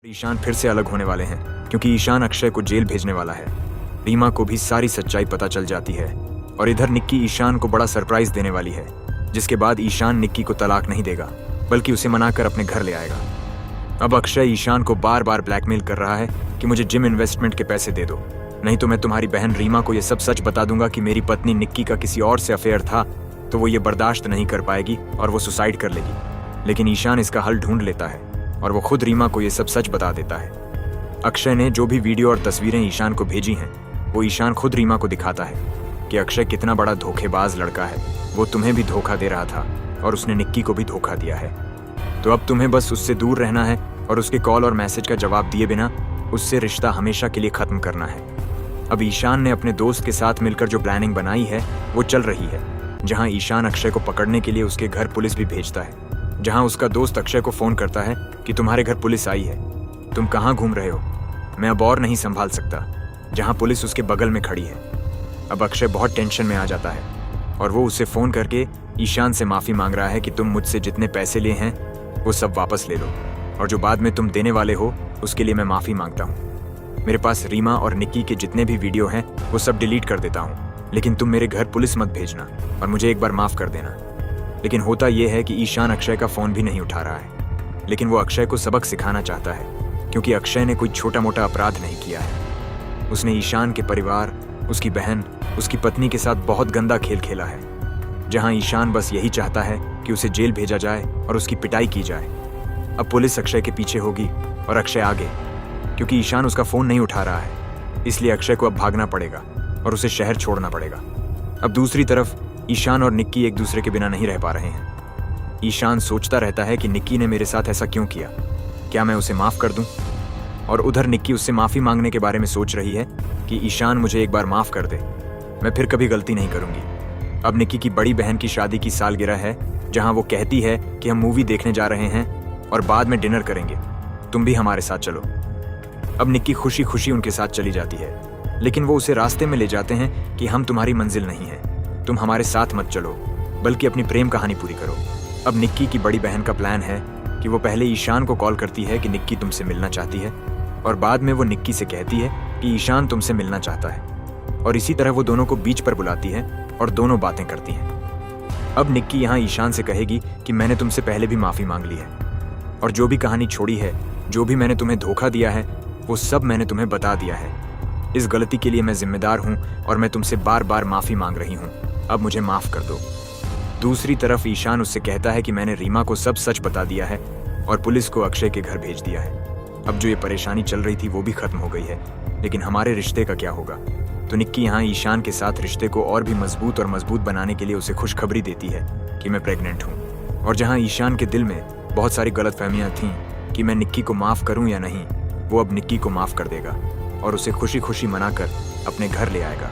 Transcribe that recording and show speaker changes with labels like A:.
A: ईशान फिर से अलग होने वाले हैं क्योंकि ईशान अक्षय को जेल भेजने वाला है। रीमा को भी सारी सच्चाई पता चल जाती है और इधर निक्की ईशान को बड़ा सरप्राइज देने वाली है, जिसके बाद ईशान निक्की को तलाक नहीं देगा बल्कि उसे मनाकर अपने घर ले आएगा। अब अक्षय ईशान को बार बार ब्लैकमेल कर रहा है कि मुझे जिम इन्वेस्टमेंट के पैसे दे दो, नहीं तो मैं तुम्हारी बहन रीमा को यह सब सच बता दूंगा कि मेरी पत्नी निक्की का किसी और से अफेयर था, तो वो ये बर्दाश्त नहीं कर पाएगी और वो सुसाइड कर लेगी। लेकिन ईशान इसका हल ढूंढ लेता है और वो खुद रीमा को ये सब सच बता देता है। अक्षय ने जो भी वीडियो और तस्वीरें ईशान को भेजी हैं, वो ईशान खुद रीमा को दिखाता है कि अक्षय कितना बड़ा धोखेबाज लड़का है। वो तुम्हें भी धोखा दे रहा था और उसने निक्की को भी धोखा दिया है। तो अब तुम्हें बस उससे दूर रहना है और उसके कॉल और मैसेज का जवाब दिए बिना उससे रिश्ता हमेशा के लिए खत्म करना है। अब ईशान ने अपने दोस्त के साथ मिलकर जो प्लानिंग बनाई है वो चल रही है, जहां ईशान अक्षय को पकड़ने के लिए उसके घर पुलिस भी भेजता है। जहां उसका दोस्त अक्षय को फोन करता है कि तुम्हारे घर पुलिस आई है, तुम कहाँ घूम रहे हो, मैं अब और नहीं संभाल सकता। जहां पुलिस उसके बगल में खड़ी है। अब अक्षय बहुत टेंशन में आ जाता है और वो उसे फोन करके ईशान से माफी मांग रहा है कि तुम मुझसे जितने पैसे लिए हैं वो सब वापस ले लो और जो बाद में तुम देने वाले हो उसके लिए मैं माफी मांगता हूँ। मेरे पास रीमा और निक्की के जितने भी वीडियो हैं वो सब डिलीट कर देता हूँ, लेकिन तुम मेरे घर पुलिस मत भेजना और मुझे एक बार माफ कर देना। लेकिन होता यह है कि ईशान अक्षय का फोन भी नहीं उठा रहा है, लेकिन वो अक्षय को सबक सिखाना चाहता है क्योंकि अक्षय ने कोई छोटा मोटा अपराध नहीं किया है। उसने ईशान के परिवार, उसकी बहन, उसकी पत्नी के साथ बहुत गंदा खेल खेला है, जहां ईशान बस यही चाहता है कि उसे जेल भेजा जाए और उसकी पिटाई की जाए। अब पुलिस अक्षय के पीछे होगी और अक्षय आगे, क्योंकि ईशान उसका फोन नहीं उठा रहा है। इसलिए अक्षय को अब भागना पड़ेगा और उसे शहर छोड़ना पड़ेगा। अब दूसरी तरफ ईशान और निक्की एक दूसरे के बिना नहीं रह पा रहे हैं। ईशान सोचता रहता है कि निक्की ने मेरे साथ ऐसा क्यों किया, क्या मैं उसे माफ कर दूं? और उधर निक्की उससे माफी मांगने के बारे में सोच रही है कि ईशान मुझे एक बार माफ कर दे, मैं फिर कभी गलती नहीं करूंगी। अब निक्की की बड़ी बहन की शादी की सालगिरह है, जहां वो कहती है कि हम मूवी देखने जा रहे हैं और बाद में डिनर करेंगे, तुम भी हमारे साथ चलो। अब निक्की खुशी खुशी उनके साथ चली जाती है, लेकिन वो उसे रास्ते में ले जाते हैं कि हम तुम्हारी मंजिल नहीं है, तुम हमारे साथ मत चलो बल्कि अपनी प्रेम कहानी पूरी करो। अब निक्की की बड़ी बहन का प्लान है कि वो पहले ईशान को कॉल करती है कि निक्की तुमसे मिलना चाहती है और बाद में वो निक्की से कहती है कि ईशान तुमसे मिलना चाहता है, और इसी तरह वो दोनों को बीच पर बुलाती है और दोनों बातें करती हैं। अब निक्की यहाँ ईशान से कहेगी कि मैंने तुमसे पहले भी माफी मांग ली है और जो भी कहानी छोड़ी है, जो भी मैंने तुम्हें धोखा दिया है, वो सब मैंने तुम्हें बता दिया है। इस गलती के लिए मैं जिम्मेदार हूँ और मैं तुमसे बार बार माफी मांग रही हूँ, अब मुझे माफ कर दो। दूसरी तरफ ईशान उससे कहता है कि मैंने रीमा को सब सच बता दिया है और पुलिस को अक्षय के घर भेज दिया है। अब जो ये परेशानी चल रही थी वो भी खत्म हो गई है, लेकिन हमारे रिश्ते का क्या होगा? तो निक्की यहाँ ईशान के साथ रिश्ते को और भी मजबूत और मजबूत बनाने के लिए उसे खुशखबरी देती है कि मैं प्रेग्नेंट हूँ। और जहाँ ईशान के दिल में बहुत सारी गलतफहमियां थीं कि मैं निक्की को माफ करूं या नहीं, वो अब निक्की को माफ कर देगा और उसे खुशी खुशी मनाकर अपने घर ले आएगा।